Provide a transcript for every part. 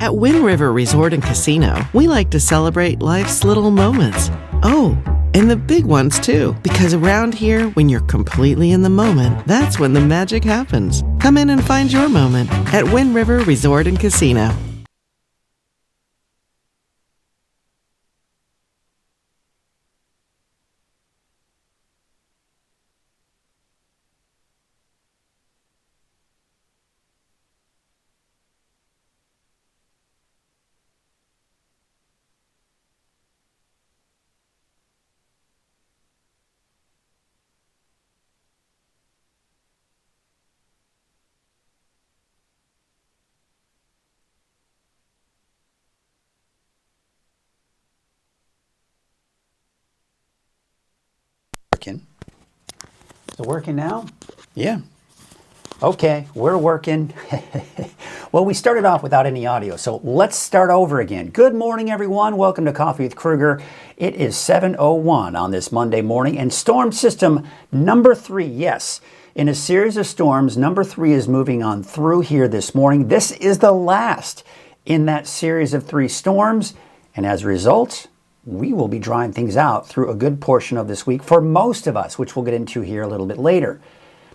At Wind River Resort and Casino, we like to celebrate life's little moments. Oh, and the big ones too, because around here, when you're completely in the moment, that's when the magic happens. Come in and find your moment at Wind River Resort and Casino. Is it working now? Yeah. Okay, we're working. Well, we started off without any audio, so let's start over again. Good morning, everyone. Welcome to Coffee with Krueger. It is 7:01 on this Monday morning, and storm system number 3, yes, in a series of storms, number 3 is moving on through here this morning. This is the last in that series of 3 storms, and as a result, we will be drying things out through a good portion of this week for most of us, which we'll get into here a little bit later.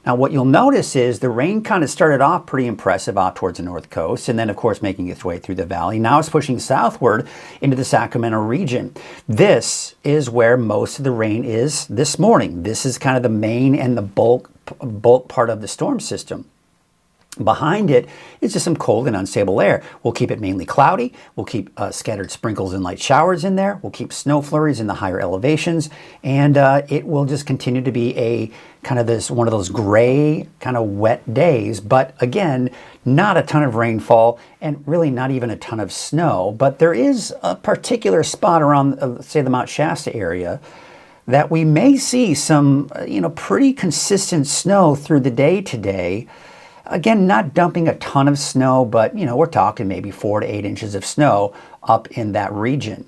Now, what you'll notice is the rain kind of started off pretty impressive out towards the north coast, and then, of course, making its way through the valley. Now it's pushing southward into the Sacramento region. This is where most of the rain is this morning. This is kind of the main and the bulk part of the storm system. Behind it is just some cold and unstable air. We'll keep it mainly cloudy. We'll keep scattered sprinkles and light showers in there. We'll keep snow flurries in the higher elevations. And it will just continue to be a kind of one of those gray, kind of wet days. But again, not a ton of rainfall and really not even a ton of snow. But there is a particular spot around, say, the Mount Shasta area that we may see some, pretty consistent snow through the day today. Again, not dumping a ton of snow, but, we're talking maybe 4 to 8 inches of snow up in that region.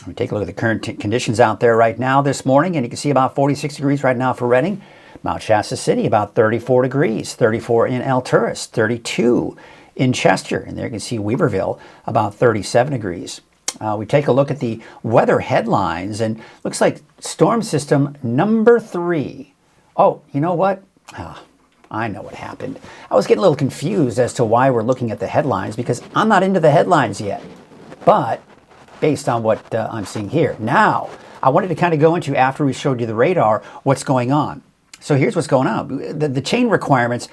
We take a look at the current conditions out there right now this morning, and you can see about 46 degrees right now for Redding. Mount Shasta City, about 34 degrees, 34 in Alturas, 32 in Chester, and there you can see Weaverville, about 37 degrees. We take a look at the weather headlines, and looks like storm system number 3. Oh, you know what? I know what happened. I was getting a little confused as to why we're looking at the headlines, because I'm not into the headlines yet. But based on what I'm seeing here. Now, I wanted to kind of go into, after we showed you the radar, what's going on. So here's what's going on. The chain requirements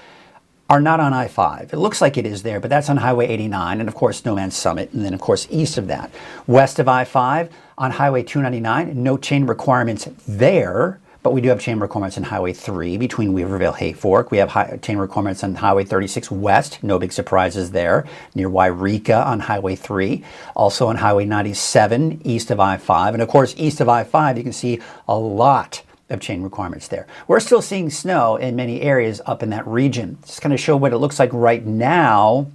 are not on I-5. It looks like it is there, but that's on Highway 89, and of course Snowman's Summit, and then of course east of that. West of I-5 on Highway 299, no chain requirements there. But we do have chain requirements on Highway 3 between Weaverville, Hayfork. We have chain requirements on Highway 36 West. No big surprises there. Near Wairika on Highway 3. Also on Highway 97 east of I-5. And of course, east of I-5, you can see a lot of chain requirements there. We're still seeing snow in many areas up in that region. Just kind of show what it looks like right now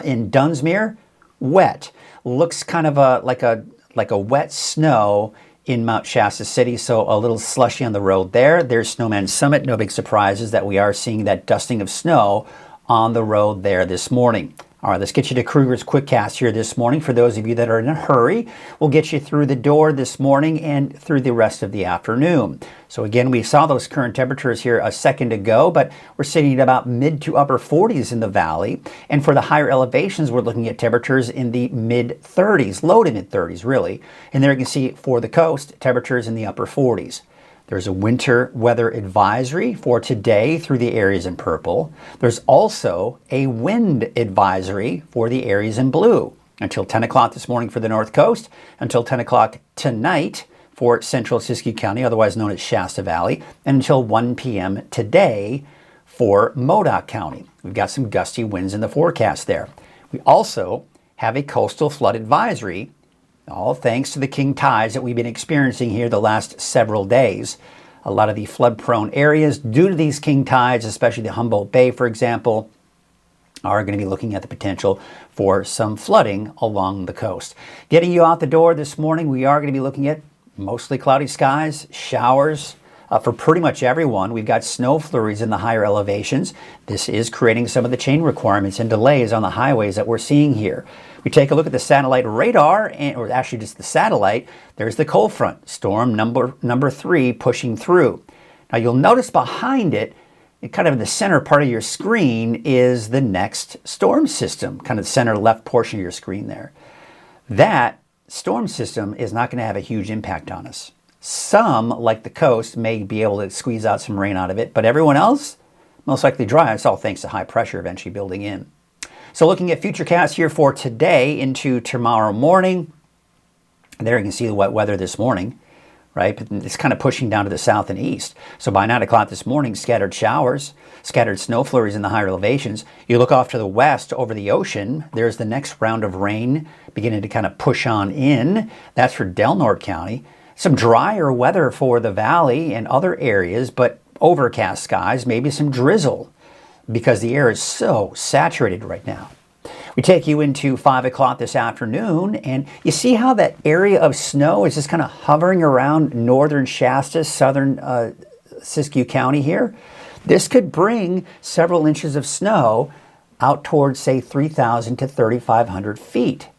in Dunsmuir. Wet. Looks kind of like a wet snow in Mount Shasta City, so a little slushy on the road there. There's Snowman's Summit. No big surprises that we are seeing that dusting of snow on the road there this morning. All right, let's get you to Krueger's Quickcast here this morning. For those of you that are in a hurry, we'll get you through the door this morning and through the rest of the afternoon. So again, we saw those current temperatures here a second ago, but we're sitting at about mid to upper 40s in the valley. And for the higher elevations, we're looking at temperatures in the mid 30s, low to mid 30s really. And there you can see for the coast, temperatures in the upper 40s. There's a winter weather advisory for today through the areas in purple. There's also a wind advisory for the areas in blue until 10 o'clock this morning for the north coast, until 10 o'clock tonight for central Siskiyou County, otherwise known as Shasta Valley, and until 1 p.m. today for Modoc County. We've got some gusty winds in the forecast there. We also have a coastal flood advisory, all thanks to the king tides that we've been experiencing here the last several days. A lot of the flood-prone areas, due to these king tides, especially the Humboldt Bay, for example, are going to be looking at the potential for some flooding along the coast. Getting you out the door this morning, we are going to be looking at mostly cloudy skies, showers, for pretty much everyone. We've got snow flurries in the higher elevations. This is creating some of the chain requirements and delays on the highways that we're seeing here. We take a look at the satellite radar, or actually just the satellite. There's the cold front, storm number 3 pushing through. Now you'll notice behind it, kind of in the center part of your screen, is the next storm system, kind of the center left portion of your screen there. That storm system is not going to have a huge impact on us. Some, like the coast, may be able to squeeze out some rain out of it, but everyone else, most likely dry. It's all thanks to high pressure eventually building in. So looking at futurecast here for today into tomorrow morning, there you can see the wet weather this morning, right? But it's kind of pushing down to the south and east. So by 9 o'clock this morning, scattered showers, scattered snow flurries in the higher elevations. You look off to the west over the ocean, there's the next round of rain beginning to kind of push on in. That's for Del Norte County. Some drier weather for the valley and other areas, but overcast skies, maybe some drizzle because the air is so saturated right now. We take you into 5 o'clock this afternoon, and you see how that area of snow is just kind of hovering around northern Shasta, southern Siskiyou County here. This could bring several inches of snow out towards, say, 3,000 to 3,500 feet.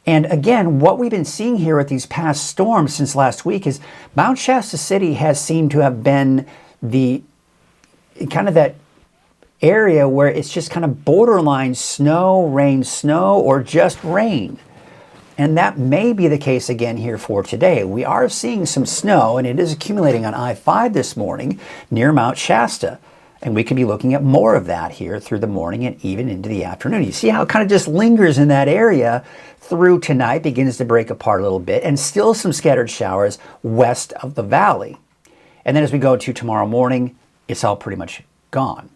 And again, what we've been seeing here with these past storms since last week is Mount Shasta City has seemed to have been the kind of that area where it's just kind of borderline snow, rain, snow, or just rain. And that may be the case again here for today. We are seeing some snow, and it is accumulating on I-5 this morning near Mount Shasta. And we could be looking at more of that here through the morning and even into the afternoon. You see how it kind of just lingers in that area through tonight, begins to break apart a little bit, and still some scattered showers west of the valley. And then as we go to tomorrow morning, it's all pretty much gone.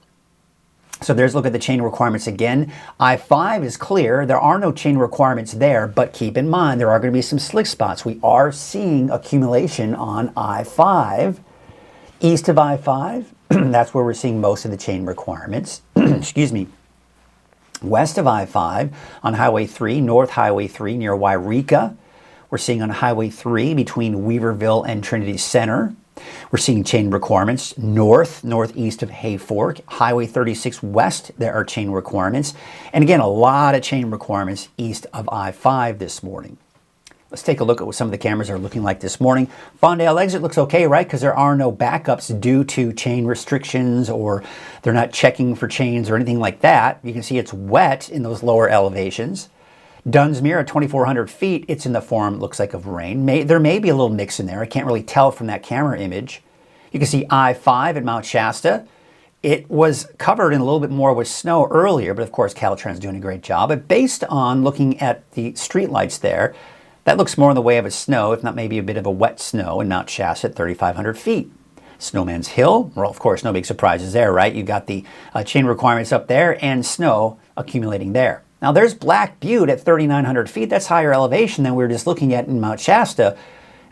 So there's a look at the chain requirements again. I-5 is clear. There are no chain requirements there, but keep in mind there are going to be some slick spots. We are seeing accumulation on I-5. East of I-5, that's where we're seeing most of the chain requirements. Excuse me. West of I-5 on Highway 3, North Highway 3 near Wairika. We're seeing on Highway 3 between Weaverville and Trinity Center. We're seeing chain requirements northeast of Hayfork. Highway 36 west, there are chain requirements. And again, a lot of chain requirements east of I-5 this morning. Let's take a look at what some of the cameras are looking like this morning. Fondale exit looks okay, right? Because there are no backups due to chain restrictions, or they're not checking for chains or anything like that. You can see it's wet in those lower elevations. Dunsmuir at 2,400 feet, it's in the form, looks like, of rain. There may be a little mix in there. I can't really tell from that camera image. You can see I-5 at Mount Shasta. It was covered in a little bit more with snow earlier, but of course Caltrans doing a great job. But based on looking at the streetlights there, that looks more in the way of a snow, if not maybe a bit of a wet snow in Mount Shasta at 3,500 feet. Snowman's Hill, well, of course, no big surprises there, right? You've got the chain requirements up there and snow accumulating there. Now there's Black Butte at 3,900 feet. That's higher elevation than we were just looking at in Mount Shasta.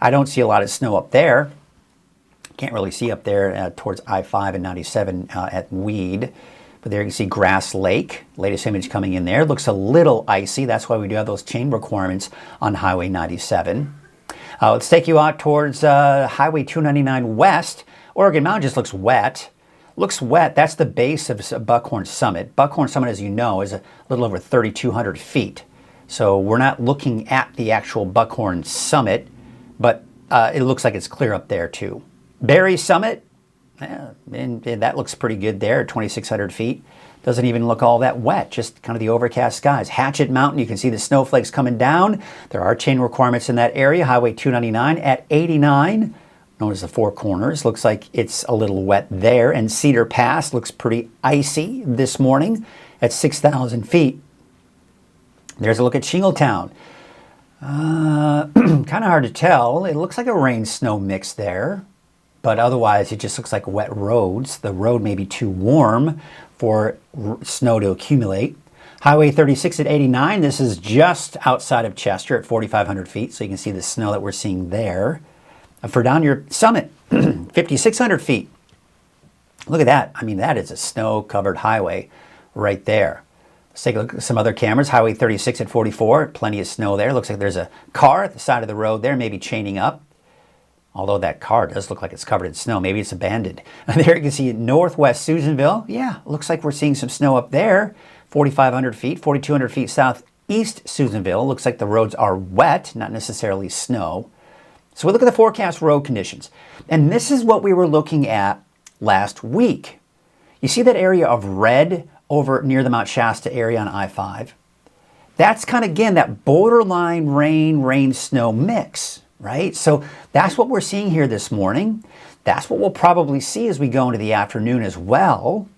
I don't see a lot of snow up there. Can't really see up there towards I-5 and 97 at Weed. But there you can see Grass Lake, latest image coming in there. Looks a little icy. That's why we do have those chain requirements on Highway 97. Let's take you out towards Highway 299 West. Oregon Mountain just looks wet. Looks wet. That's the base of Buckhorn Summit. Buckhorn Summit, as you know, is a little over 3,200 feet. So we're not looking at the actual Buckhorn Summit, but it looks like it's clear up there too. Berry Summit, and that looks pretty good there, 2,600 feet. Doesn't even look all that wet, just kind of the overcast skies. Hatchet Mountain, you can see the snowflakes coming down. There are chain requirements in that area. Highway 299 at 89, known as the Four Corners. Looks like it's a little wet there. And Cedar Pass looks pretty icy this morning at 6,000 feet. There's a look at Shingletown. Kind of hard to tell. It looks like a rain-snow mix there. But otherwise, it just looks like wet roads. The road may be too warm for snow to accumulate. Highway 36 at 89. This is just outside of Chester at 4,500 feet. So you can see the snow that we're seeing there. For down your summit, 5,600 feet. Look at that. I mean, that is a snow-covered highway right there. Let's take a look at some other cameras. Highway 36 at 44. Plenty of snow there. Looks like there's a car at the side of the road there, maybe chaining up. Although that car does look like it's covered in snow. Maybe it's abandoned. And there you can see northwest Susanville. Yeah, looks like we're seeing some snow up there. 4,500 feet, 4,200 feet southeast Susanville. Looks like the roads are wet, not necessarily snow. So we look at the forecast road conditions. And this is what we were looking at last week. You see that area of red over near the Mount Shasta area on I-5? That's kind of, again, that borderline rain-snow mix, right? So that's what we're seeing here this morning. That's what we'll probably see as we go into the afternoon as well.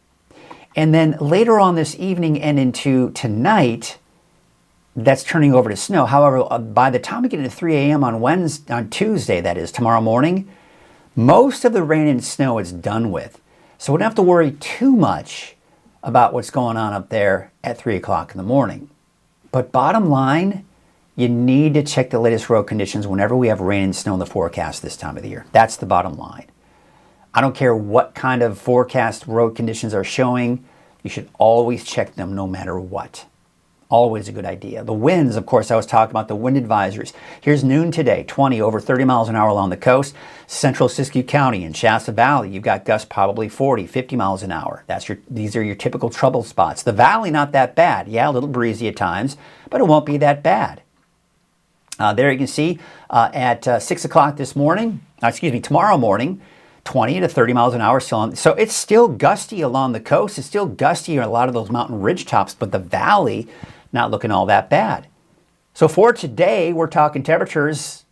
And then later on this evening and into tonight, that's turning over to snow. However, by the time we get into 3 a.m. on Tuesday, that is, tomorrow morning, most of the rain and snow is done with. So we don't have to worry too much about what's going on up there at 3 o'clock in the morning. But bottom line, you need to check the latest road conditions whenever we have rain and snow in the forecast this time of the year. That's the bottom line. I don't care what kind of forecast road conditions are showing. You should always check them no matter what. Always a good idea. The winds, of course, I was talking about the wind advisories. Here's noon today, 20 over 30 miles an hour along the coast. Central Siskiyou County and Shasta Valley, you've got gusts probably 40, 50 miles an hour. These are your typical trouble spots. The valley, not that bad. Yeah, a little breezy at times, but it won't be that bad. There you can see at 6 o'clock tomorrow morning, 20 to 30 miles an hour. So it's still gusty along the coast. It's still gusty on a lot of those mountain ridge tops, but the valley, not looking all that bad. So for today, we're talking temperatures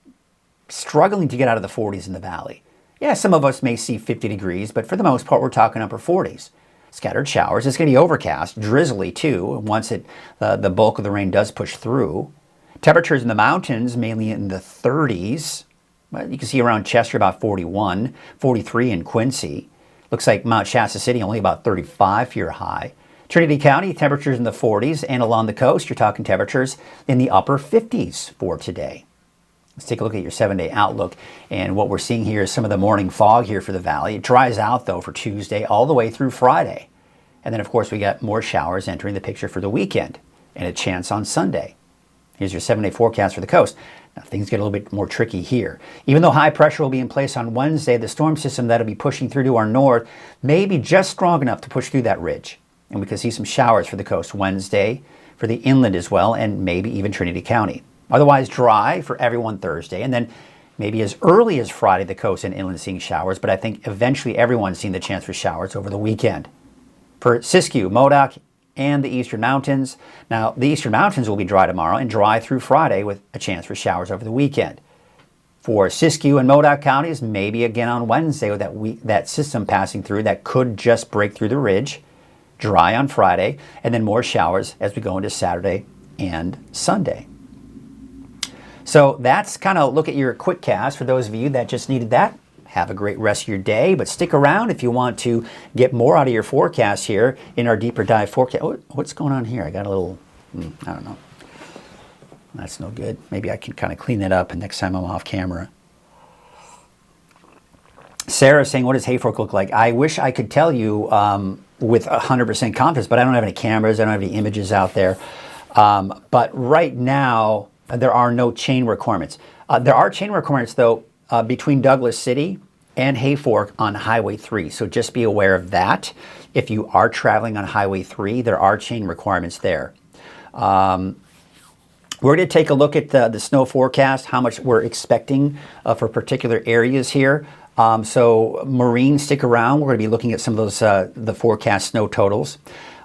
struggling to get out of the 40s in the valley. Yeah, some of us may see 50 degrees, but for the most part, we're talking upper 40s. Scattered showers. It's going to be overcast, drizzly too, once the bulk of the rain does push through. Temperatures in the mountains, mainly in the 30s. You can see around Chester about 41, 43 in Quincy. Looks like Mount Shasta City only about 35 for your high. Trinity County, temperatures in the 40s, and along the coast, you're talking temperatures in the upper 50s for today. Let's take a look at your 7-day outlook. And what we're seeing here is some of the morning fog here for the valley. It dries out, though, for Tuesday all the way through Friday. And then, of course, we got more showers entering the picture for the weekend and a chance on Sunday. Here's your 7-day forecast for the coast. Now, things get a little bit more tricky here. Even though high pressure will be in place on Wednesday, the storm system that'll be pushing through to our north may be just strong enough to push through that ridge. And we could see some showers for the coast Wednesday, for the inland as well, and maybe even Trinity County. Otherwise dry for everyone Thursday, and then maybe as early as Friday, the coast and inland seeing showers, but I think eventually everyone's seeing the chance for showers over the weekend. For Siskiyou, Modoc, and the Eastern Mountains. Now, the Eastern Mountains will be dry tomorrow and dry through Friday with a chance for showers over the weekend. For Siskiyou and Modoc counties, maybe again on Wednesday with that system passing through that could just break through the ridge. Dry on Friday, and then more showers as we go into Saturday and Sunday. So that's kind of look at your quick cast for those of you that just needed that. Have a great rest of your day, but stick around if you want to get more out of your forecast here in our deeper dive forecast. Oh, what's going on here? I got a little, I don't know. That's no good. Maybe I can kind of clean that up next time I'm off camera. Sarah saying, what does Hayfork look like? I wish I could tell you with 100% confidence, but I don't have any cameras. I don't have any images out there. But right now, there are no chain requirements. There are chain requirements, though, between Douglas City and Hayfork on Highway 3. So just be aware of that. If you are traveling on Highway 3, there are chain requirements there. We're going to take a look at the snow forecast, how much we're expecting for particular areas here. So Marine, stick around. We're going to be looking at some of those the forecast snow totals.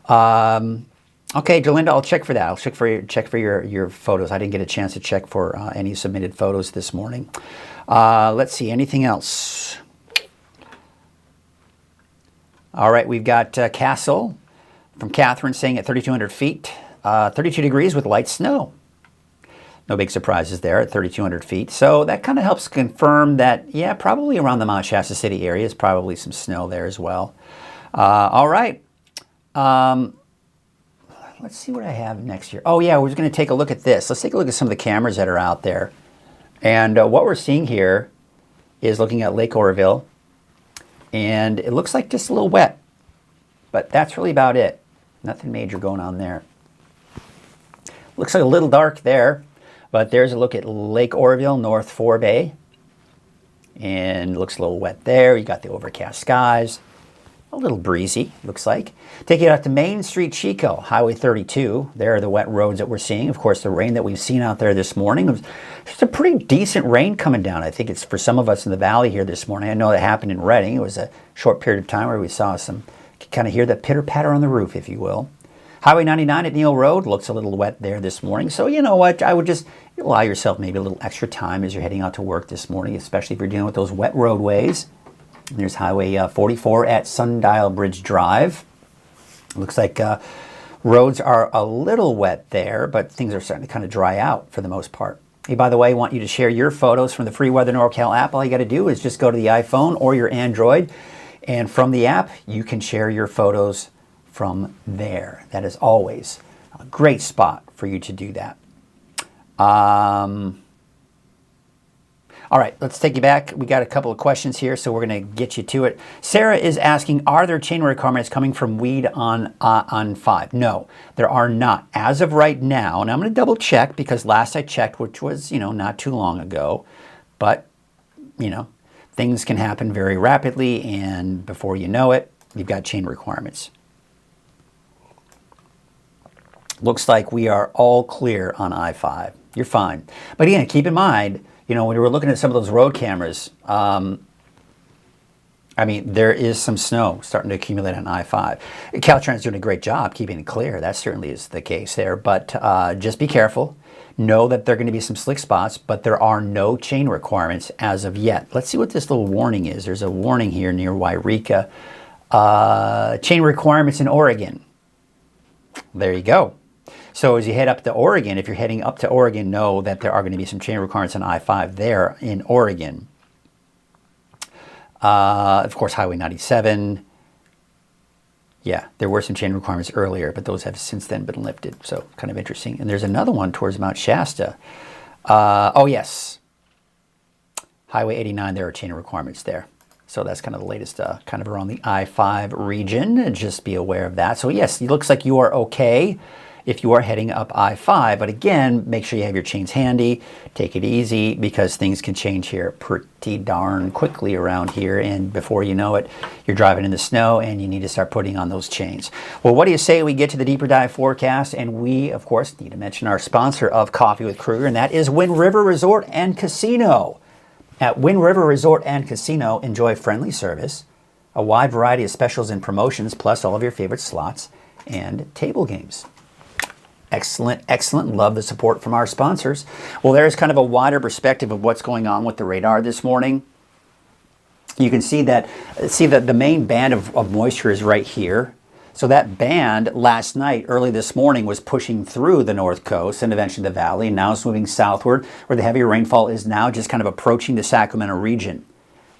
Okay, Delinda, I'll check for that. I'll check for your photos. I didn't get a chance to check for any submitted photos this morning. Let's see, anything else? All right, we've got Castle from Catherine saying at 3,200 feet, 32 degrees with light snow. No big surprises there at 3,200 feet. So that kind of helps confirm that, yeah, probably around the Mount Shasta City area is probably some snow there as well. All right. Let's see what I have next year. Oh, yeah, we're just going to take a look at this. Let's take a look at some of the cameras that are out there. And what we're seeing here is looking at Lake Oroville. And it looks like just a little wet. But that's really about it. Nothing major going on there. Looks like a little dark there. But there's a look at Lake Oroville, North Forebay. and it looks a little wet there. You got the overcast skies. A little breezy, looks like. Take it out to Main Street, Chico, Highway 32. There are the wet roads that we're seeing. Of course, the rain that we've seen out there this morning. It's a pretty decent rain coming down. I think it's for some of us in the valley here this morning. I know that happened in Redding. It was a short period of time where we saw some, you can kind of hear the pitter-patter on the roof, if you will. Highway 99 at Neal Road looks a little wet there this morning. So you know what? I would just allow yourself maybe a little extra time as you're heading out to work this morning, especially if you're dealing with those wet roadways. There's Highway 44 at Sundial Bridge Drive. Looks like roads are a little wet there, but things are starting to kind of dry out for the most part. Hey, by the way, I want you to share your photos from the free Weather NorCal app. All you got to do is just go to the iPhone or your Android, and from the app, you can share your photos from there. That is always a great spot for you to do that. All right, let's take you back. We got a couple of questions here, so we're going to get you to it. Sarah is asking, are there chain requirements coming from weed on 5? No, there are not. As of right now, and I'm going to double check because last I checked, which was, not too long ago, but, things can happen very rapidly, and before you know it, you've got chain requirements. Looks like we are all clear on I-5. You're fine. But again, keep in mind, when we were looking at some of those road cameras, there is some snow starting to accumulate on I-5. Caltrans doing a great job keeping it clear. That certainly is the case there. But just be careful. Know that there are going to be some slick spots, but there are no chain requirements as of yet. Let's see what this little warning is. There's a warning here near Wairika. Chain requirements in Oregon. There you go. So as you head up to Oregon, if you're heading up to Oregon, know that there are going to be some chain requirements on I-5 there in Oregon. Of course, Highway 97. Yeah, there were some chain requirements earlier, but those have since then been lifted. So kind of interesting. And there's another one towards Mount Shasta. Oh, yes. Highway 89, there are chain requirements there. So that's kind of the latest, kind of around the I-5 region. Just be aware of that. So yes, it looks like you are okay if you are heading up I-5. But again, make sure you have your chains handy. Take it easy because things can change here pretty darn quickly around here. And before you know it, you're driving in the snow and you need to start putting on those chains. Well, what do you say we get to the deeper dive forecast? And we, of course, need to mention our sponsor of Coffee with Krueger, and that is Wind River Resort and Casino. At Wind River Resort and Casino, enjoy friendly service, a wide variety of specials and promotions, plus all of your favorite slots and table games. Excellent, excellent. Love the support from our sponsors. Well, there's kind of a wider perspective of what's going on with the radar this morning. You can see that the main band of moisture is right here. So that band last night, early this morning, was pushing through the north coast and eventually the valley. And now it's moving southward, where the heavier rainfall is now just kind of approaching the Sacramento region.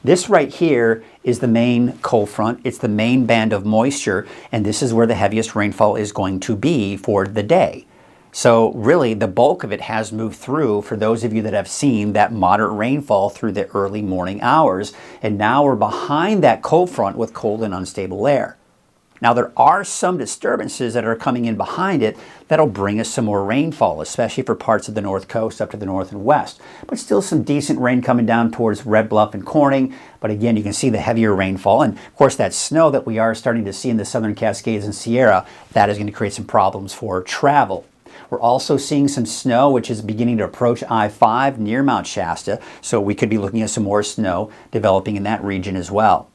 This right here is the main cold front. It's the main band of moisture, and this is where the heaviest rainfall is going to be for the day. So really, the bulk of it has moved through for those of you that have seen that moderate rainfall through the early morning hours. And now we're behind that cold front with cold and unstable air. Now, there are some disturbances that are coming in behind it that'll bring us some more rainfall, especially for parts of the north coast up to the north and west. But still some decent rain coming down towards Red Bluff and Corning. But again, you can see the heavier rainfall. And of course, that snow that we are starting to see in the southern Cascades and Sierra, that is going to create some problems for travel. We're also seeing some snow, which is beginning to approach I-5 near Mount Shasta. So we could be looking at some more snow developing in that region as well.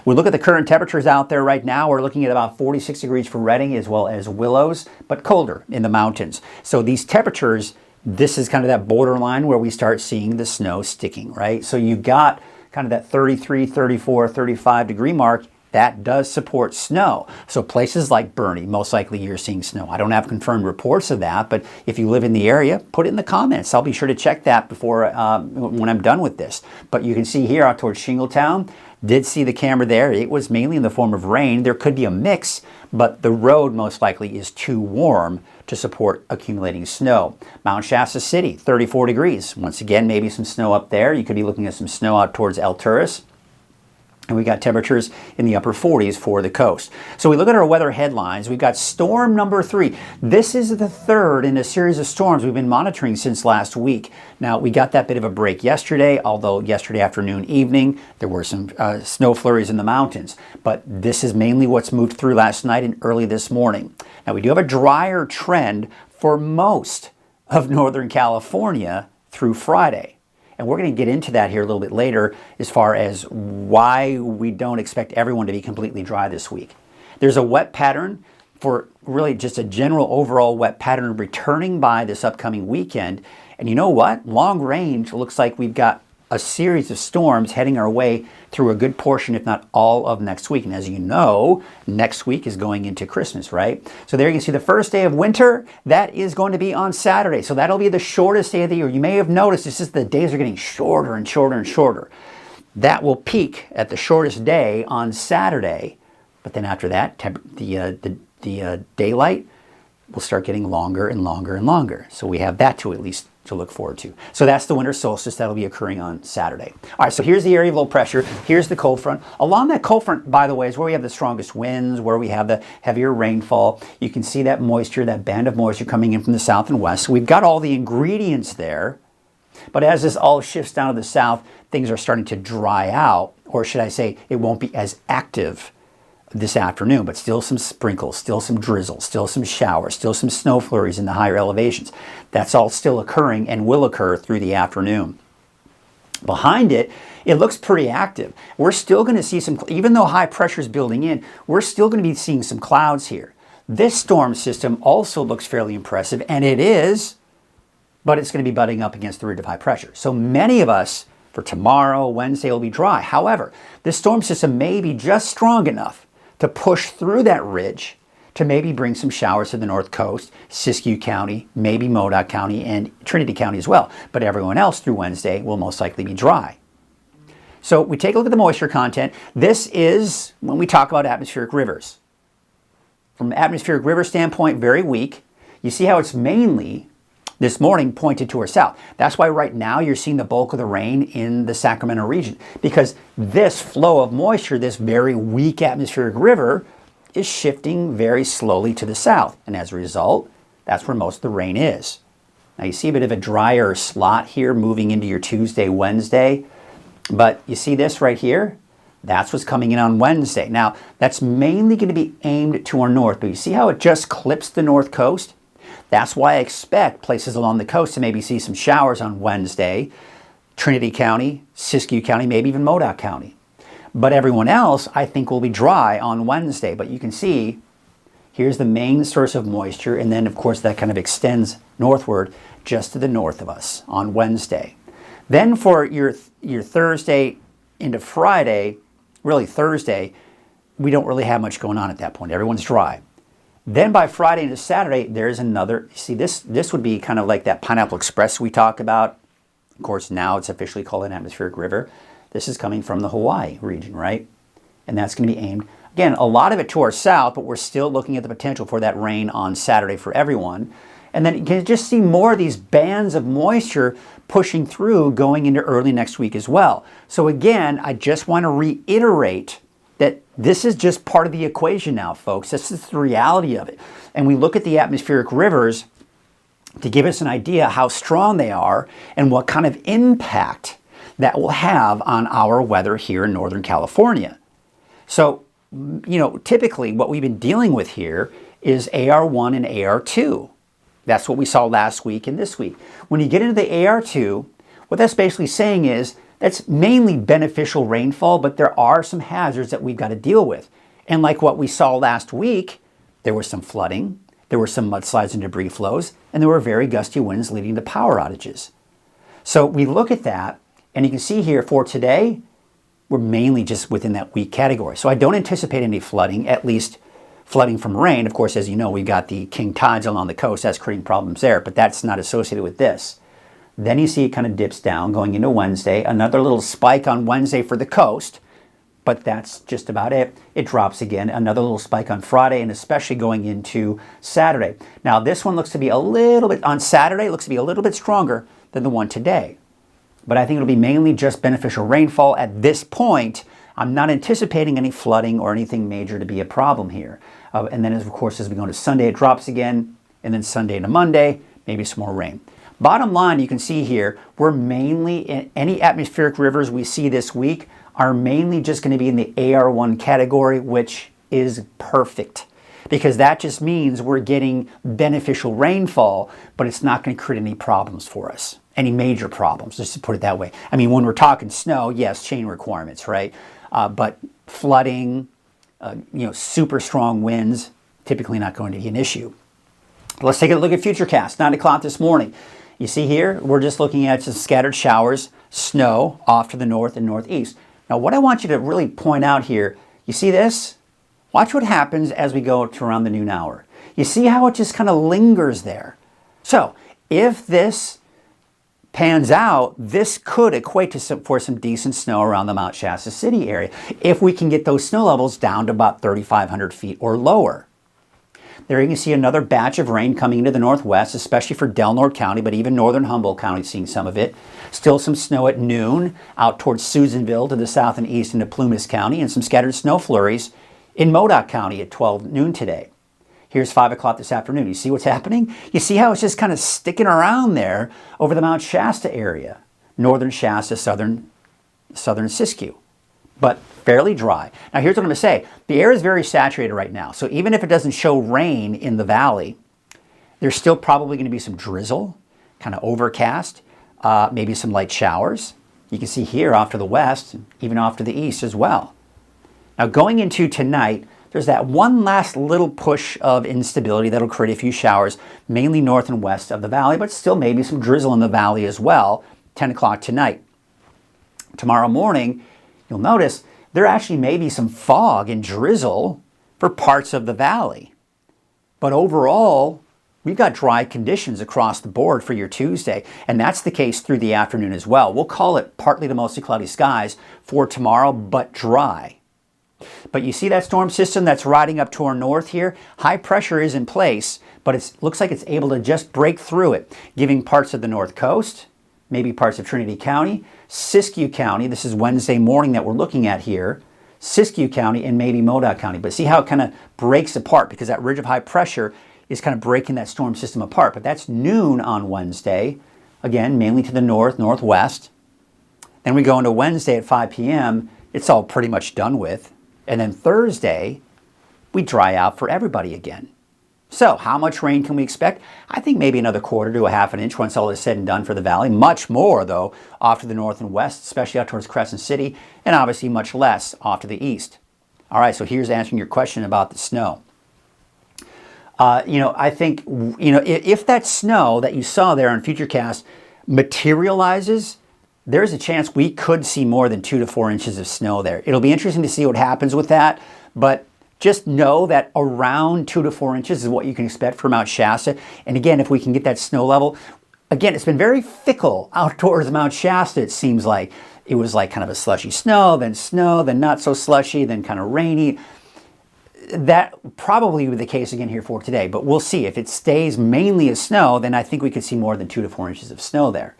We look at the current temperatures out there right now. We're looking at about 46 degrees for Redding as well as Willows, but colder in the mountains. So these temperatures, this is kind of that borderline where we start seeing the snow sticking, right? So you've got kind of that 33, 34, 35 degree mark. That does support snow. So places like Bernie, most likely you're seeing snow. I don't have confirmed reports of that, but if you live in the area, put it in the comments. I'll be sure to check that before when I'm done with this. But you can see here out towards Shingletown, did see the camera there. It was mainly in the form of rain. There could be a mix, but the road most likely is too warm to support accumulating snow. Mount Shasta City, 34 degrees. Once again, maybe some snow up there. You could be looking at some snow out towards Alturas. And we got temperatures in the upper 40s for the coast. So we look at our weather headlines. We've got storm number 3. This is the third in a series of storms we've been monitoring since last week. Now, we got that bit of a break yesterday, although yesterday afternoon, evening, there were some snow flurries in the mountains. But this is mainly what's moved through last night and early this morning. Now, we do have a drier trend for most of Northern California through Friday. And we're going to get into that here a little bit later as far as why we don't expect everyone to be completely dry this week. There's a wet pattern for really just a general overall wet pattern returning by this upcoming weekend. And you know what? Long range looks like we've got a series of storms heading our way through a good portion, if not all, of next week. And as you know, next week is going into Christmas, right? So there you can see the first day of winter. That is going to be on Saturday. So that'll be the shortest day of the year. You may have noticed it's just the days are getting shorter and shorter and shorter. That will peak at the shortest day on Saturday. But then after that, the daylight will start getting longer and longer and longer. So we have that to at least to look forward to. So that's the winter solstice that'll be occurring on Saturday. All right, so here's the area of low pressure. Here's the cold front. Along that cold front, by the way, is where we have the strongest winds, where we have the heavier rainfall. You can see that moisture, that band of moisture coming in from the south and west. So we've got all the ingredients there. But as this all shifts down to the south, things are starting to dry out, or should I say, it won't be as active this afternoon, but still some sprinkles, still some drizzle, still some showers, still some snow flurries in the higher elevations. That's all still occurring and will occur through the afternoon. Behind it, it looks pretty active. We're still going to see some, even though high pressure is building in, we're still going to be seeing some clouds here. This storm system also looks fairly impressive, and it is, but it's going to be butting up against the ridge of high pressure. So many of us, for tomorrow, Wednesday, will be dry. However, this storm system may be just strong enough to push through that ridge to maybe bring some showers to the north coast, Siskiyou County, maybe Modoc County, and Trinity County as well. But everyone else through Wednesday will most likely be dry. So we take a look at the moisture content. This is when we talk about atmospheric rivers. From an atmospheric river standpoint, very weak. You see how it's mainly this morning pointed to our south. That's why right now you're seeing the bulk of the rain in the Sacramento region, because this flow of moisture, this very weak atmospheric river, is shifting very slowly to the south. And as a result, that's where most of the rain is. Now you see a bit of a drier slot here moving into your Tuesday, Wednesday. But you see this right here? That's what's coming in on Wednesday. Now, that's mainly going to be aimed to our north. But you see how it just clips the north coast? That's why I expect places along the coast to maybe see some showers on Wednesday. Trinity County, Siskiyou County, maybe even Modoc County. But everyone else, I think, will be dry on Wednesday. But you can see, here's the main source of moisture. And then, of course, that kind of extends northward just to the north of us on Wednesday. Then for your Thursday into Friday, really Thursday, we don't really have much going on at that point. Everyone's dry. Then by Friday into Saturday, there's another, see this would be kind of like that Pineapple Express we talk about. Of course, now it's officially called an atmospheric river. This is coming from the Hawaii region, right? And that's going to be aimed, again, a lot of it to our south, but we're still looking at the potential for that rain on Saturday for everyone. And then you can just see more of these bands of moisture pushing through going into early next week as well. So again, I just want to reiterate that this is just part of the equation now, folks. This is the reality of it. And we look at the atmospheric rivers to give us an idea how strong they are and what kind of impact that will have on our weather here in Northern California. So, you know, typically what we've been dealing with here is AR1 and AR2. That's what we saw last week and this week. When you get into the AR2, what that's basically saying is that's mainly beneficial rainfall, but there are some hazards that we've got to deal with. And like what we saw last week, there was some flooding, there were some mudslides and debris flows, and there were very gusty winds leading to power outages. So we look at that, and you can see here for today, we're mainly just within that weak category. So I don't anticipate any flooding, at least flooding from rain. Of course, as you know, we've got the king tides along the coast. That's creating problems there, but that's not associated with this. Then you see it kind of dips down going into Wednesday. Another little spike on Wednesday for the coast, but that's just about it. It drops again. Another little spike on Friday, and especially going into Saturday. Now, this one looks to be a little bit, on Saturday, it looks to be a little bit stronger than the one today. But I think it'll be mainly just beneficial rainfall at this point. I'm not anticipating any flooding or anything major to be a problem here. And then, of course, as we go into Sunday, it drops again, and then Sunday to Monday, maybe some more rain. Bottom line, you can see here, we're mainly, in any atmospheric rivers we see this week are mainly just going to be in the AR1 category, which is perfect. Because that just means we're getting beneficial rainfall, but it's not going to create any problems for us. Any major problems, just to put it that way. I mean, when we're talking snow, yes, chain requirements, right? But flooding, super strong winds, typically not going to be an issue. Let's take a look at Futurecast, 9 o'clock this morning. You see here, we're just looking at some scattered showers, snow off to the north and northeast. Now, what I want you to really point out here, you see this? Watch what happens as we go to around the noon hour. You see how it just kind of lingers there. So, if this pans out, this could equate to for some decent snow around the Mount Shasta City area, if we can get those snow levels down to about 3,500 feet or lower. There you can see another batch of rain coming into the northwest, especially for Delnor County, but even northern Humboldt County seeing some of it. Still some snow at noon out towards Susanville to the south and east into Plumas County, and some scattered snow flurries in Modoc County at 12 noon today. Here's 5 o'clock this afternoon. You see what's happening? You see how it's just kind of sticking around there over the Mount Shasta area. Northern Shasta, southern Siskiyou. But fairly dry. Now here's what I'm going to say. The air is very saturated right now. So even if it doesn't show rain in the valley, there's still probably going to be some drizzle, kind of overcast, maybe some light showers. You can see here off to the west, even off to the east as well. Now going into tonight, there's that one last little push of instability that'll create a few showers, mainly north and west of the valley, but still maybe some drizzle in the valley as well, 10 o'clock tonight. Tomorrow morning, you'll notice there actually may be some fog and drizzle for parts of the valley. But overall, we've got dry conditions across the board for your Tuesday, and that's the case through the afternoon as well. We'll call it partly to mostly cloudy skies for tomorrow, but dry. But you see that storm system that's riding up to our north here? High pressure is in place, but it looks like it's able to just break through it, giving parts of the north coast, maybe parts of Trinity County, Siskiyou County, this is Wednesday morning that we're looking at here, Siskiyou County and maybe Modoc County. But see how it kind of breaks apart because that ridge of high pressure is kind of breaking that storm system apart. But that's noon on Wednesday, again, mainly to the north, northwest. Then we go into Wednesday at 5 p.m., it's all pretty much done with. And then Thursday, we dry out for everybody again. So how much rain can we expect? I think maybe another quarter to a half an inch once all is said and done for the valley. Much more, though, off to the north and west, especially out towards Crescent City, and obviously much less off to the east. All right, so here's answering your question about the snow. I think, if that snow that you saw there on Futurecast materializes, there's a chance we could see more than 2 to 4 inches of snow there. It'll be interesting to see what happens with that, but just know that around 2 to 4 inches is what you can expect from Mount Shasta. And again, if we can get that snow level, again, it's been very fickle out towards Mount Shasta, it seems like. It was like kind of a slushy snow, then not so slushy, then kind of rainy. That probably will be the case again here for today, but we'll see. If it stays mainly as snow, then I think we could see more than 2 to 4 inches of snow there.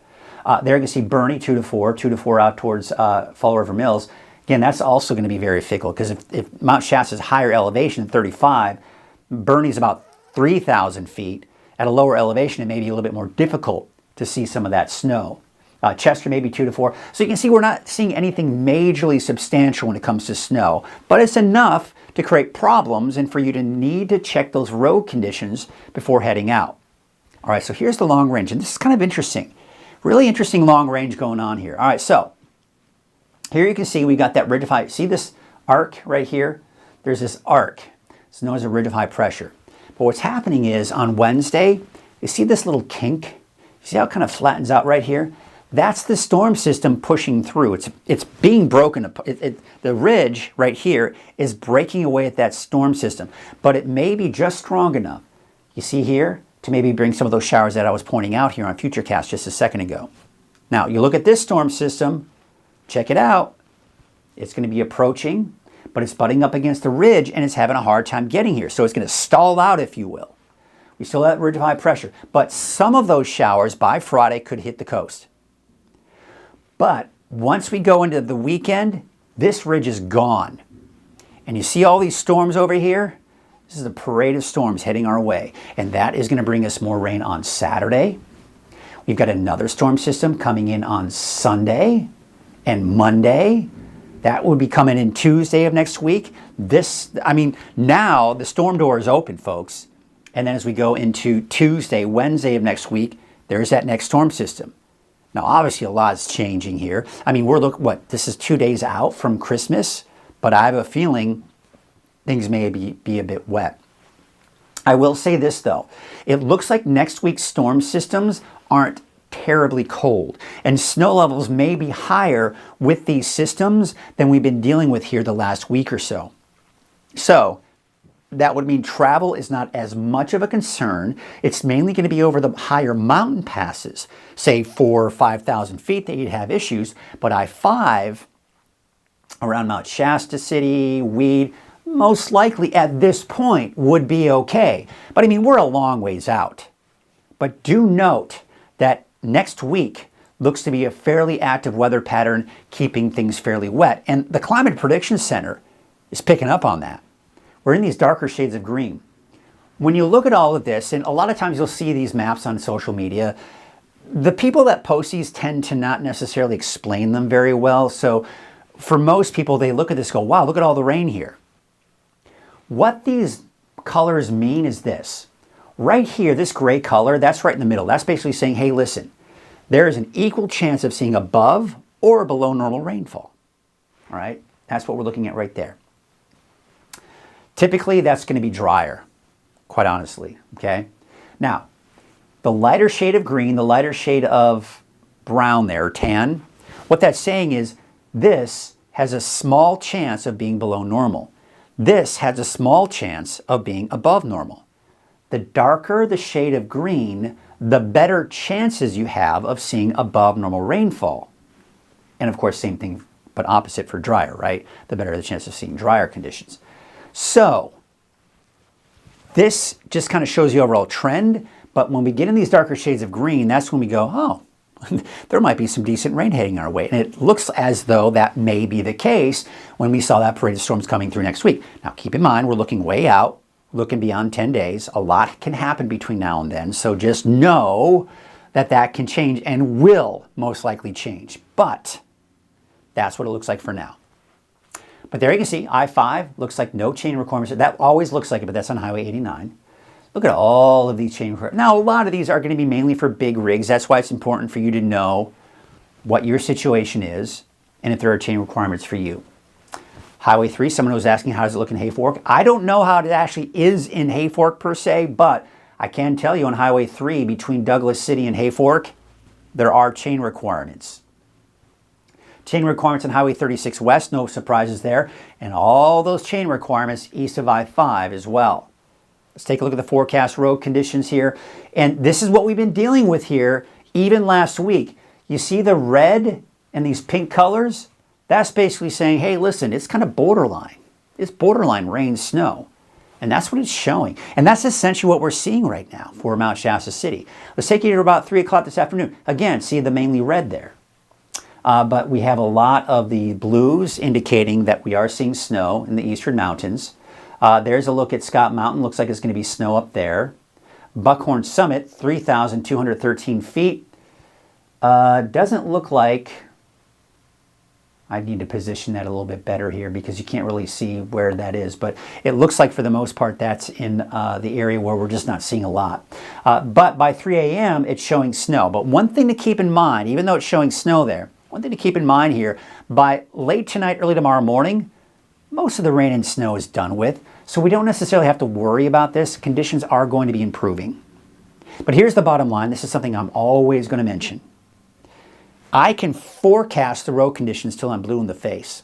There you can see Bernie, 2 to 4 out towards Fall River Mills. Again, that's also going to be very fickle because if Mount Shasta is higher elevation, 35, Bernie's about 3,000 feet. At a lower elevation, it may be a little bit more difficult to see some of that snow. Chester maybe 2 to 4. So you can see we're not seeing anything majorly substantial when it comes to snow, but it's enough to create problems and for you to need to check those road conditions before heading out. All right, so here's the long range, and this is kind of interesting. Really interesting long range going on here. All right, so here you can see we got that ridge of high. See this arc right here? There's this arc. It's known as a ridge of high pressure. But what's happening is on Wednesday, you see this little kink? You see how it kind of flattens out right here? That's the storm system pushing through. It's being broken. The ridge right here is breaking away at that storm system. But it may be just strong enough. You see here? To maybe bring some of those showers that I was pointing out here on Futurecast just a second ago. Now, you look at this storm system, check it out. It's going to be approaching, but it's butting up against the ridge and it's having a hard time getting here. So it's going to stall out, if you will. We still have ridge of high pressure, but some of those showers by Friday could hit the coast. But once we go into the weekend, This ridge is gone. And you see all these storms over here? This is a parade of storms heading our way. And that is going to bring us more rain on Saturday. We've got another storm system coming in on Sunday and Monday. That will be coming in Tuesday of next week. Now the storm door is open, folks. And then as we go into Tuesday, Wednesday of next week, there's that next storm system. Now, obviously, a lot is changing here. This is 2 days out from Christmas, but I have a feeling things may be a bit wet. I will say this, though. It looks like next week's storm systems aren't terribly cold, and snow levels may be higher with these systems than we've been dealing with here the last week or so. So that would mean travel is not as much of a concern. It's mainly going to be over the higher mountain passes, say 4,000 or 5,000 feet, that you'd have issues. But I-5 around Mount Shasta City, Weed, most likely at this point would be okay. But we're a long ways out. But do note that next week looks to be a fairly active weather pattern, keeping things fairly wet. And the Climate Prediction Center is picking up on that. We're in these darker shades of green. When you look at all of this, and a lot of times you'll see these maps on social media, the people that post these tend to not necessarily explain them very well. So for most people, they look at this and go, wow, look at all the rain here. What these colors mean is this. Right here, this gray color, that's right in the middle. That's basically saying, hey, listen, there is an equal chance of seeing above or below normal rainfall. All right, that's what we're looking at right there. Typically, that's going to be drier, quite honestly, okay? Now, the lighter shade of green, the lighter shade of brown there, tan, what that's saying is this has a small chance of being below normal. This has a small chance of being above normal. The darker the shade of green, the better chances you have of seeing above normal rainfall. And of course, same thing, but opposite for drier, right? The better the chance of seeing drier conditions. So this just kind of shows the overall trend, but when we get in these darker shades of green, that's when we go, oh, there might be some decent rain heading our way. And it looks as though that may be the case when we saw that parade of storms coming through next week. Now, keep in mind, we're looking way out, looking beyond 10 days. A lot can happen between now and then. So just know that that can change and will most likely change. But that's what it looks like for now. But there you can see I-5 looks like no chain requirements. That always looks like it, but that's on Highway 89. Look at all of these chain requirements. Now, a lot of these are going to be mainly for big rigs. That's why it's important for you to know what your situation is and if there are chain requirements for you. Highway 3, someone was asking, how does it look in Hayfork? I don't know how it actually is in Hayfork per se, but I can tell you on Highway 3 between Douglas City and Hayfork, there are chain requirements. Chain requirements on Highway 36 West, no surprises there, and all those chain requirements east of I-5 as well. Let's take a look at the forecast road conditions here, and this is what we've been dealing with here even last week. You see the red and these pink colors? That's basically saying, hey, listen, it's kind of borderline. It's borderline rain, snow. And that's what it's showing. And that's essentially what we're seeing right now for Mount Shasta City. Let's take you to about 3 o'clock this afternoon. Again, see the mainly red there. But we have a lot of the blues indicating that we are seeing snow in the eastern mountains. There's a look at Scott Mountain. Looks like it's going to be snow up there. Buckhorn Summit, 3,213 feet. Doesn't look like... I need to position that a little bit better here because you can't really see where that is. But it looks like for the most part that's in the area where we're just not seeing a lot. But by 3 a.m. it's showing snow. But one thing to keep in mind, even though it's showing snow there, one thing to keep in mind here, by late tonight, early tomorrow morning, most of the rain and snow is done with. So we don't necessarily have to worry about this. Conditions are going to be improving. But here's the bottom line. This is something I'm always going to mention. I can forecast the road conditions till I'm blue in the face.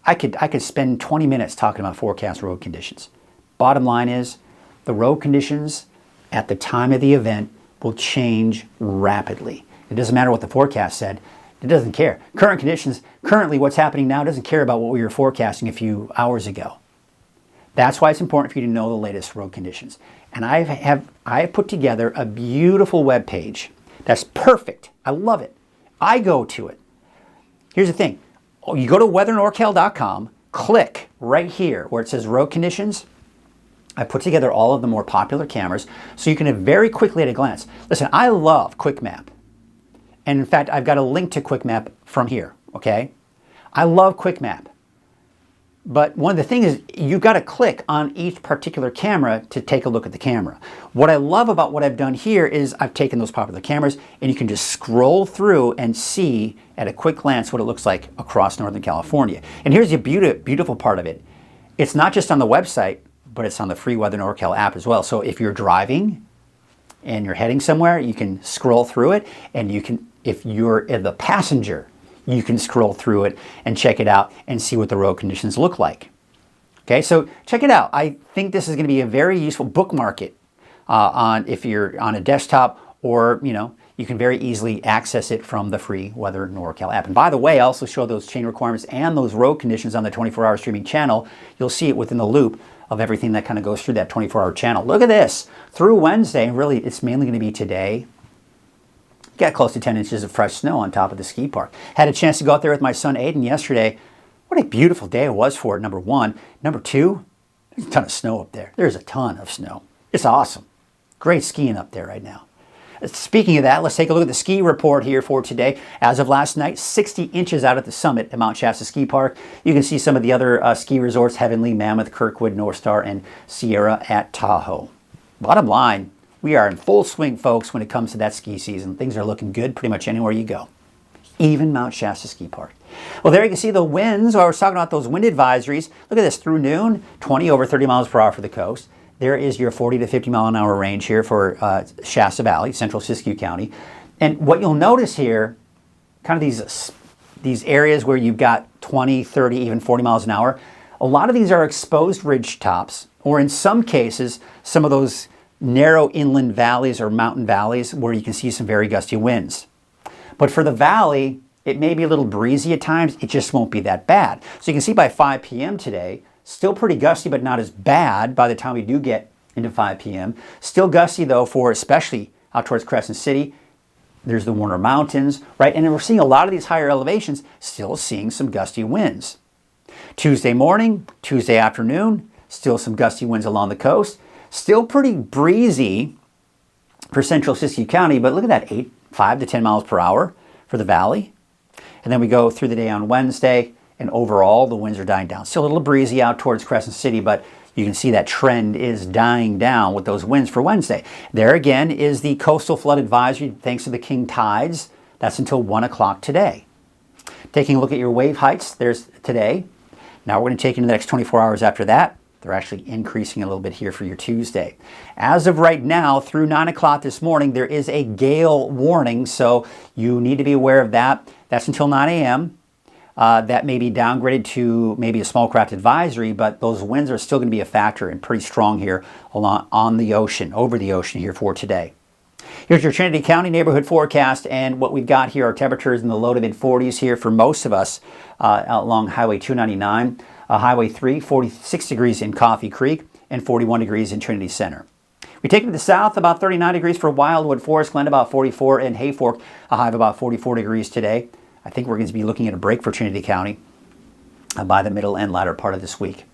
I could spend 20 minutes talking about forecast road conditions. Bottom line is, the road conditions at the time of the event will change rapidly. It doesn't matter what the forecast said. It doesn't care. Current conditions, currently what's happening now doesn't care about what we were forecasting a few hours ago. That's why it's important for you to know the latest road conditions. And I have put together a beautiful web page that's perfect. I love it. I go to it. Here's the thing. you go to weathernorcal.com, click right here where it says road conditions. I put together all of the more popular cameras so you can have very quickly at a glance. Listen, I love Quick Map. And in fact, I've got a link to Quick Map from here, okay? I love Quick Map. But one of the things is you've got to click on each particular camera to take a look at the camera. What I love about what I've done here is I've taken those popular cameras and you can just scroll through and see at a quick glance what it looks like across Northern California. And here's the beautiful part of it. It's not just on the website, but it's on the free Weather NorCal app as well. So if you're driving and you're heading somewhere, you can scroll through it, and you can, if you're the passenger, you can scroll through it and check it out and see what the road conditions look like. Okay, so check it out. I think this is going to be a very useful bookmark it if you're on a desktop, or you can very easily access it from the free Weather NorCal app. And by the way, I also show those chain requirements and those road conditions on the 24-hour streaming channel. You'll see it within the loop of everything that kind of goes through that 24-hour channel. Look at this. Through Wednesday, and really it's mainly going to be today, got close to 10 inches of fresh snow on top of the ski park. Had a chance to go out there with my son Aiden yesterday. What a beautiful day it was for it, number one. Number two, there's a ton of snow up there. There's a ton of snow. It's awesome. Great skiing up there right now. Speaking of that, let's take a look at the ski report here for today. As of last night, 60 inches out at the summit at Mount Shasta Ski Park. You can see some of the other ski resorts, Heavenly, Mammoth, Kirkwood, North Star, and Sierra at Tahoe. Bottom line, we are in full swing, folks, when it comes to that ski season. Things are looking good pretty much anywhere you go, even Mount Shasta Ski Park. Well, there you can see the winds. I was talking about those wind advisories. Look at this, through noon, 20 over 30 miles per hour for the coast. There is your 40 to 50 mile an hour range here for Shasta Valley, central Siskiyou County. And what you'll notice here, kind of these areas where you've got 20, 30, even 40 miles an hour, a lot of these are exposed ridge tops, or in some cases, some of those narrow inland valleys or mountain valleys where you can see some very gusty winds. But for the valley, it may be a little breezy at times. It just won't be that bad. So you can see by 5 p.m. today, still pretty gusty, but not as bad by the time we do get into 5 p.m. Still gusty, though, for especially out towards Crescent City. There's the Warner Mountains, right? And we're seeing a lot of these higher elevations still seeing some gusty winds. Tuesday morning, Tuesday afternoon, still some gusty winds along the coast. Still pretty breezy for central Siskiyou County, but look at that, 5 to 10 miles per hour for the valley. And then we go through the day on Wednesday, and overall, the winds are dying down. Still a little breezy out towards Crescent City, but you can see that trend is dying down with those winds for Wednesday. There again is the coastal flood advisory thanks to the king tides. That's until 1 o'clock today. Taking a look at your wave heights, there's today. Now we're going to take into the next 24 hours after that. They're actually increasing a little bit here for your Tuesday. As of right now, through 9 o'clock this morning, there is a gale warning, so you need to be aware of that. That's until 9 a.m. That may be downgraded to maybe a small craft advisory, but those winds are still going to be a factor and pretty strong here on the ocean, over the ocean here for today. Here's your Trinity County neighborhood forecast, and what we've got here are temperatures in the low to mid 40s here for most of us out along Highway 299, Highway 3, 46 degrees in Coffee Creek, and 41 degrees in Trinity Center. We take it to the south, about 39 degrees for Wildwood, Forest Glen, about 44, and Hayfork, a high of about 44 degrees today. I think we're going to be looking at a break for Trinity County by the middle and latter part of this week.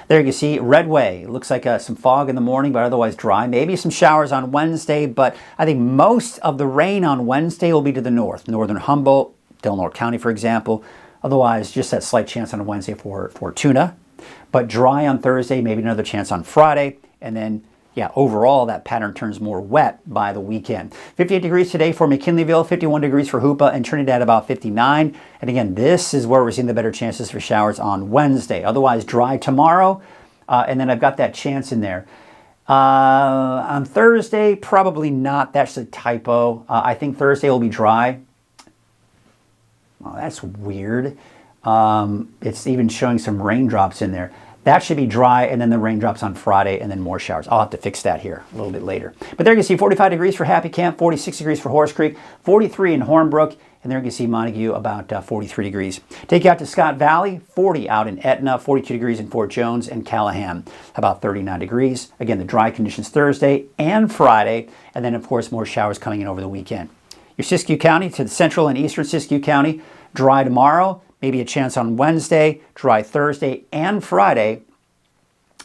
There you can see Redway. It looks like some fog in the morning, but otherwise dry. Maybe some showers on Wednesday, but I think most of the rain on Wednesday will be to the north. Northern Humboldt, Delnor County, for example. Otherwise, just that slight chance on Wednesday for Tuna. But dry on Thursday, maybe another chance on Friday. And then, yeah, overall, that pattern turns more wet by the weekend. 58 degrees today for McKinleyville, 51 degrees for Hoopa, and Trinidad about 59. And again, this is where we're seeing the better chances for showers on Wednesday. Otherwise, dry tomorrow. And then I've got that chance in there. On Thursday, probably not. That's a typo. I think Thursday will be dry. Oh, that's weird. It's even showing some raindrops in there. That should be dry, and then the raindrops on Friday, and then more showers. I'll have to fix that here a little bit later. But there you can see 45 degrees for Happy Camp, 46 degrees for Horse Creek, 43 in Hornbrook, and there you can see Montague about 43 degrees. Take you out to Scott Valley, 40 out in Etna, 42 degrees in Fort Jones, and Callahan, about 39 degrees. Again, the dry conditions Thursday and Friday, and then, of course, more showers coming in over the weekend. Your Siskiyou County to the central and eastern Siskiyou County, dry tomorrow, maybe a chance on Wednesday, dry Thursday and Friday.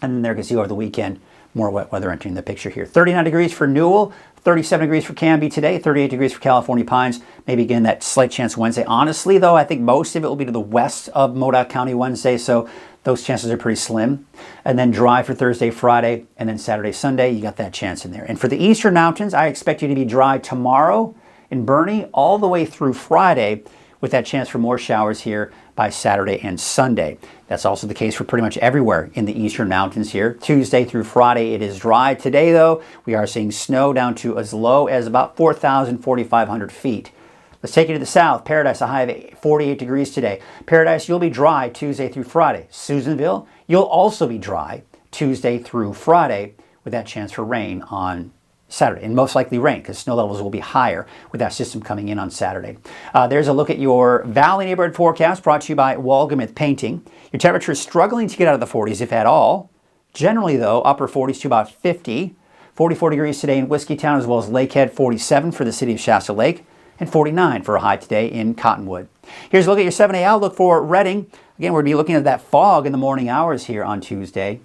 And then there you can see over the weekend, more wet weather entering the picture here. 39 degrees for Newell, 37 degrees for Canby today, 38 degrees for California Pines. Maybe again, that slight chance Wednesday. Honestly, though, I think most of it will be to the west of Modoc County Wednesday, so those chances are pretty slim. And then dry for Thursday, Friday, and then Saturday, Sunday, you got that chance in there. And for the eastern mountains, I expect you to be dry tomorrow in Boerne all the way through Friday, with that chance for more showers here by Saturday and Sunday. That's also the case for pretty much everywhere in the eastern mountains here. Tuesday through Friday, it is dry. Today, though, we are seeing snow down to as low as about 4,500 feet. Let's take you to the south. Paradise, a high of 48 degrees today. Paradise, you'll be dry Tuesday through Friday. Susanville, you'll also be dry Tuesday through Friday, with that chance for rain on Saturday, and most likely rain because snow levels will be higher with that system coming in on Saturday. There's a look at your Valley neighborhood forecast brought to you by Walgamith Painting. Your temperature is struggling to get out of the 40s, if at all. Generally, though, upper 40s to about 50. 44 degrees today in Whiskeytown, as well as Lakehead, 47 for the city of Shasta Lake, and 49 for a high today in Cottonwood. Here's a look at your 7-day outlook for Redding. Again, we're going to be looking at that fog in the morning hours here on Tuesday.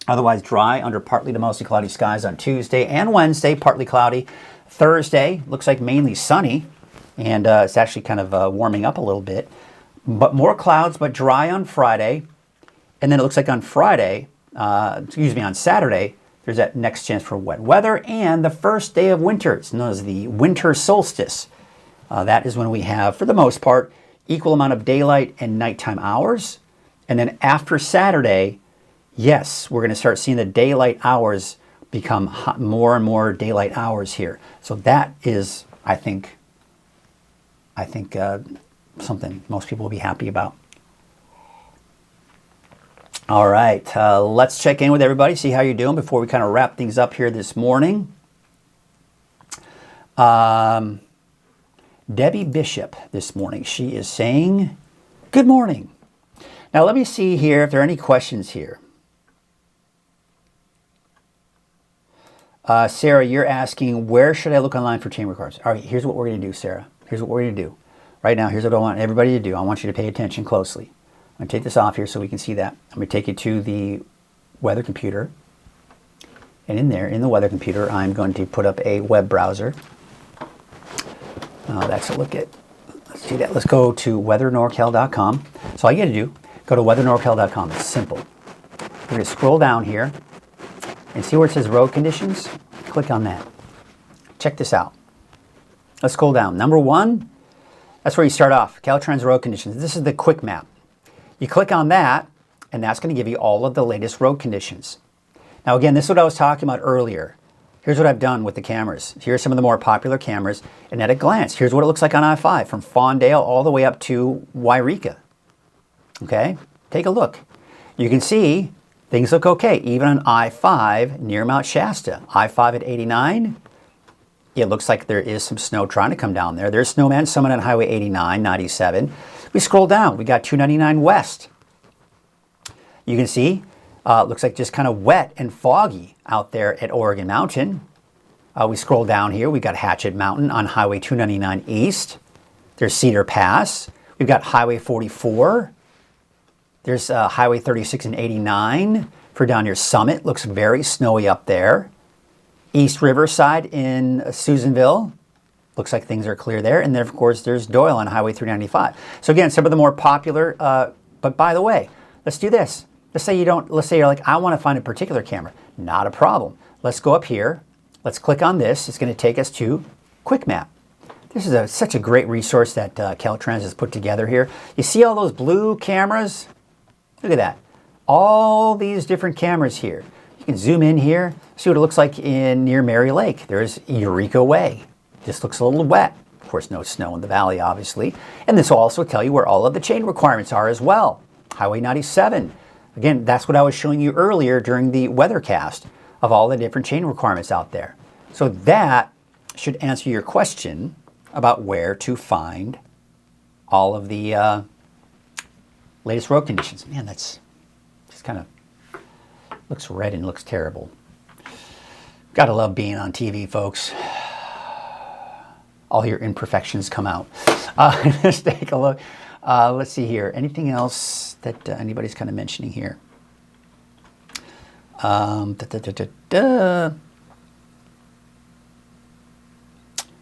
Otherwise dry under partly to mostly cloudy skies on Tuesday and Wednesday, partly cloudy. Thursday looks like mainly sunny, and it's actually kind of warming up a little bit. But more clouds, but dry on Friday. And then it looks like on Friday, on Saturday, there's that next chance for wet weather and the first day of winter. It's known as the winter solstice. That is when we have, for the most part, equal amount of daylight and nighttime hours. And then after Saturday, yes, we're going to start seeing the daylight hours become more and more daylight hours here. So that is, I think something most people will be happy about. All right, let's check in with everybody, see how you're doing before we kind of wrap things up here this morning. Debbie Bishop this morning, she is saying, good morning. Now let me see here if there are any questions here. Sarah, you're asking, where should I look online for chain requirements? All right, here's what we're going to do, Sarah. Here's what we're going to do. Right now, here's what I want everybody to do. I want you to pay attention closely. I'm going to take this off here so we can see that. I'm going to take you to the weather computer. And in there, in the weather computer, I'm going to put up a web browser. That's a look at, let's do that. Let's go to weathernorcal.com. So all you got to do, go to weathernorcal.com. It's simple. We're going to scroll down here and see where it says road conditions. Click on that. Check this out. Let's scroll down. Number 1, that's where you start off. Caltrans road conditions. This is the quick map. You click on that, and that's going to give you all of the latest road conditions. Now again, this is what I was talking about earlier. Here's what I've done with the cameras. Here's some of the more popular cameras, and at a glance, here's what it looks like on I-5 from Fawndale all the way up to Wairika. Okay, take a look. You can see things look okay, even on I-5 near Mount Shasta. I-5 at 89, it looks like there is some snow trying to come down there. There's snowman summit on Highway 89, 97. We scroll down, we got 299 West. You can see, looks like just kind of wet and foggy out there at Oregon Mountain. We scroll down here, we got Hatchet Mountain on Highway 299 East. There's Cedar Pass. We've got Highway 44. There's Highway 36 and 89 for down near Summit. Looks very snowy up there. East Riverside in Susanville. Looks like things are clear there. And then, of course, there's Doyle on Highway 395. So again, some of the more popular, but by the way, let's do this. Let's say you're like, I want to find a particular camera. Not a problem. Let's go up here. Let's click on this. It's going to take us to Quick Map. This is such a great resource that Caltrans has put together here. You see all those blue cameras? Look at that. All these different cameras here. You can zoom in here, see what it looks like near Mary Lake. There's Eureka Way. This looks a little wet. Of course, no snow in the valley, obviously. And this will also tell you where all of the chain requirements are as well. Highway 97. Again, that's what I was showing you earlier during the weathercast of all the different chain requirements out there. So that should answer your question about where to find all of the latest road conditions. Man, that's just kind of looks red and looks terrible. Gotta love being on TV, folks. All your imperfections come out. Let's take a look. Let's see here. Anything else that anybody's kind of mentioning here? Da, da, da, da, da.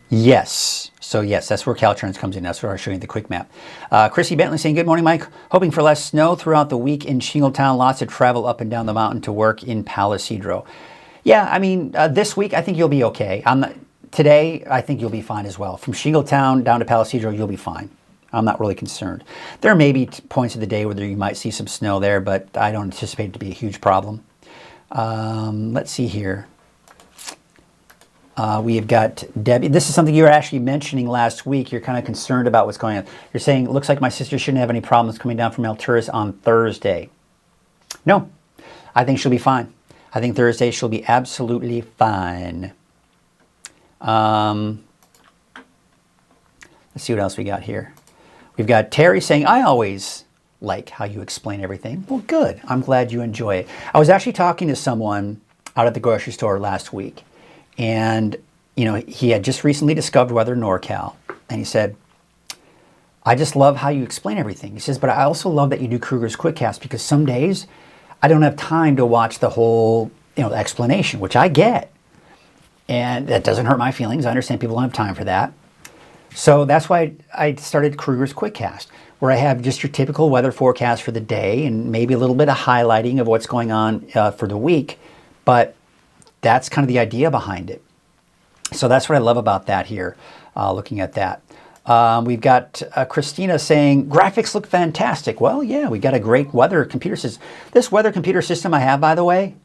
Yes. So yes, that's where Caltrans comes in. That's where I was showing you the quick map. Chrissy Bentley saying, good morning, Mike. Hoping for less snow throughout the week in Shingletown. Lots of travel up and down the mountain to work in Palisadro. Yeah, I mean, this week I think you'll be okay. Today, I think you'll be fine as well. From Shingletown down to Palisadro, you'll be fine. I'm not really concerned. There may be points of the day where you might see some snow there, but I don't anticipate it to be a huge problem. Let's see here. We have got Debbie. This is something you were actually mentioning last week. You're kind of concerned about what's going on. You're saying, it looks like my sister shouldn't have any problems coming down from Alturas on Thursday. No, I think she'll be fine. I think Thursday she'll be absolutely fine. Let's see what else we got here. We've got Terry saying, I always like how you explain everything. Well, good. I'm glad you enjoy it. I was actually talking to someone out at the grocery store last week. And, you know, he had just recently discovered weather in NorCal. And he said, I just love how you explain everything. He says, but I also love that you do Krueger's Quickcast because some days I don't have time to watch the whole, explanation, which I get. And that doesn't hurt my feelings. I understand people don't have time for that. So that's why I started Krueger's Quickcast, where I have just your typical weather forecast for the day and maybe a little bit of highlighting of what's going on for the week. But that's kind of the idea behind it. So that's what I love about that here, looking at that. We've got Christina saying, graphics look fantastic. Well, yeah, we got a great weather computer system. This weather computer system I have, by the way,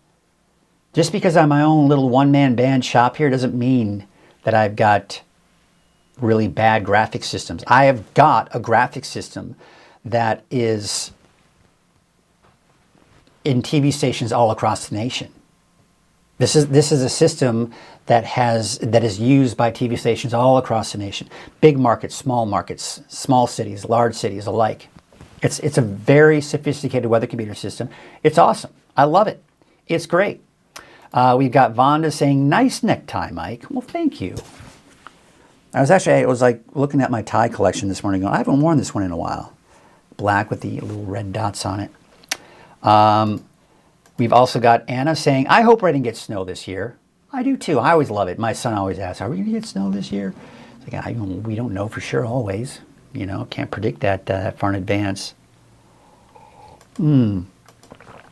just because I'm my own little one-man band shop here doesn't mean that I've got really bad graphic systems. I have got a graphic system that is in TV stations all across the nation. This is a system that is used by TV stations all across the nation. Big markets, small cities, large cities alike. It's a very sophisticated weather computer system. It's awesome. I love it. It's great. We've got Vonda saying, nice necktie, Mike. Well, thank you. I was like looking at my tie collection this morning going, I haven't worn this one in a while. Black with the little red dots on it. We've also got Anna saying, I hope Reading gets snow this year. I do too. I always love it. My son always asks, are we going to get snow this year? It's like, we don't know for sure always. Can't predict that far in advance. I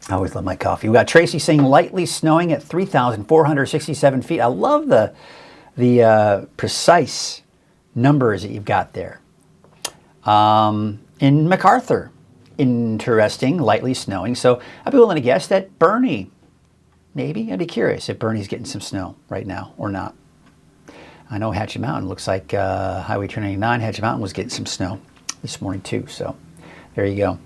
always love my coffee. We got Tracy saying, lightly snowing at 3,467 feet. I love the precise numbers that you've got there. In MacArthur, interesting, lightly snowing. So I'd be willing to guess that Bernie, maybe. I'd be curious if Bernie's getting some snow right now or not. I know Hatchet Mountain looks like Highway 299. Hatchet Mountain was getting some snow this morning too. So there you go.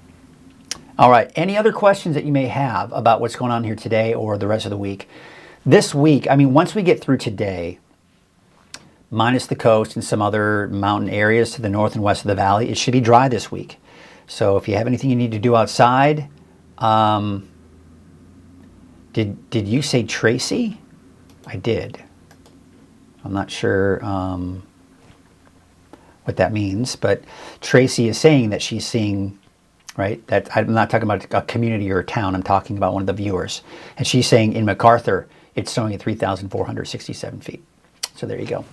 All right. Any other questions that you may have about what's going on here today or the rest of the week? This week, I mean, once we get through today, minus the coast and some other mountain areas to the north and west of the valley, it should be dry this week. So if you have anything you need to do outside, did you say Tracy? I did. I'm not sure what that means, but Tracy is saying that she's seeing, right? That I'm not talking about a community or a town. I'm talking about one of the viewers. And she's saying in MacArthur, it's snowing at 3,467 feet. So there you go.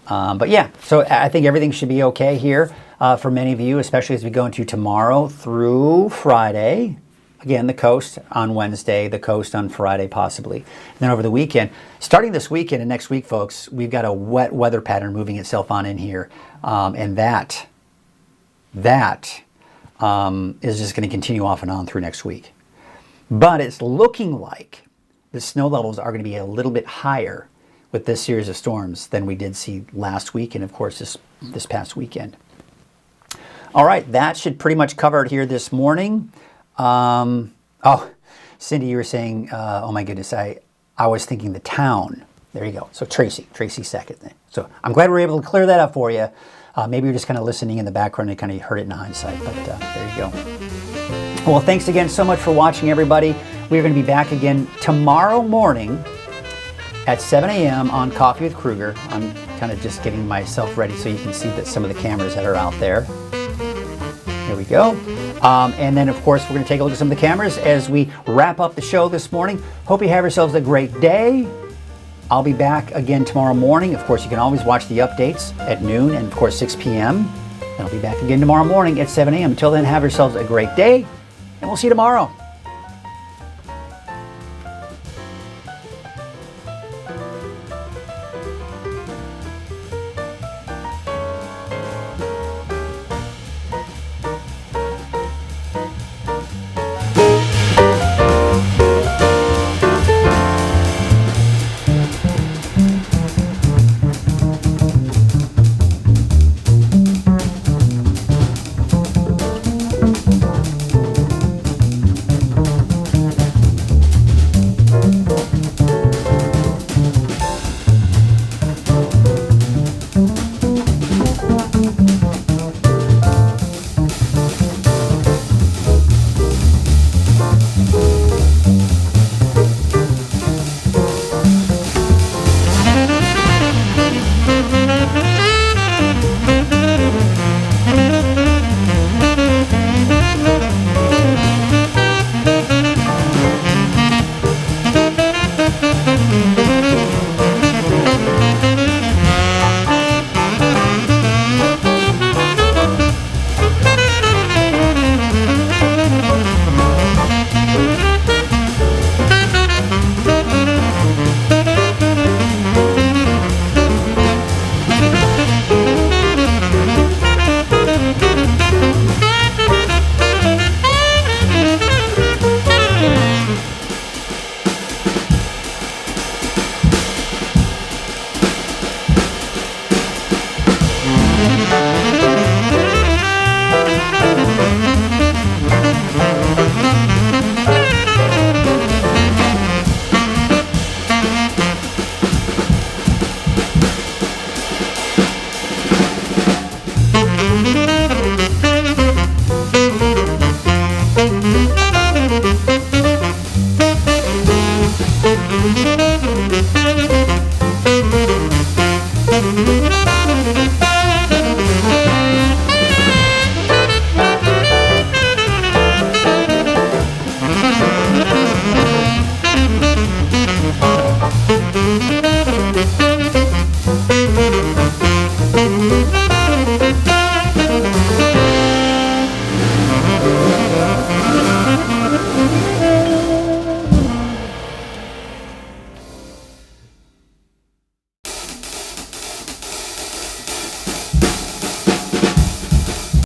But yeah, so I think everything should be okay here for many of you, especially as we go into tomorrow through Friday. Again, the coast on Wednesday, the coast on Friday possibly. And then over the weekend, starting this weekend and next week, folks, we've got a wet weather pattern moving itself on in here. And that is just going to continue off and on through next week. But it's looking like the snow levels are going to be a little bit higher with this series of storms than we did see last week and, of course, this past weekend. All right, that should pretty much cover it here this morning. Oh, Cindy, you were saying, oh my goodness, I was thinking the town. There you go. So Tracy second. So I'm glad we were able to clear that up for you. Maybe you're just kind of listening in the background and kind of heard it in hindsight, but there you go. Well, thanks again so much for watching, everybody. We're going to be back again tomorrow morning at 7 a.m. on Coffee with Krueger. I'm kind of just getting myself ready so you can see that some of the cameras that are out there. Here we go. And then, of course, we're going to take a look at some of the cameras as we wrap up the show this morning. Hope you have yourselves a great day. I'll be back again tomorrow morning. Of course, you can always watch the updates at noon and, of course, 6 p.m. And I'll be back again tomorrow morning at 7 a.m. Until then, have yourselves a great day, and we'll see you tomorrow.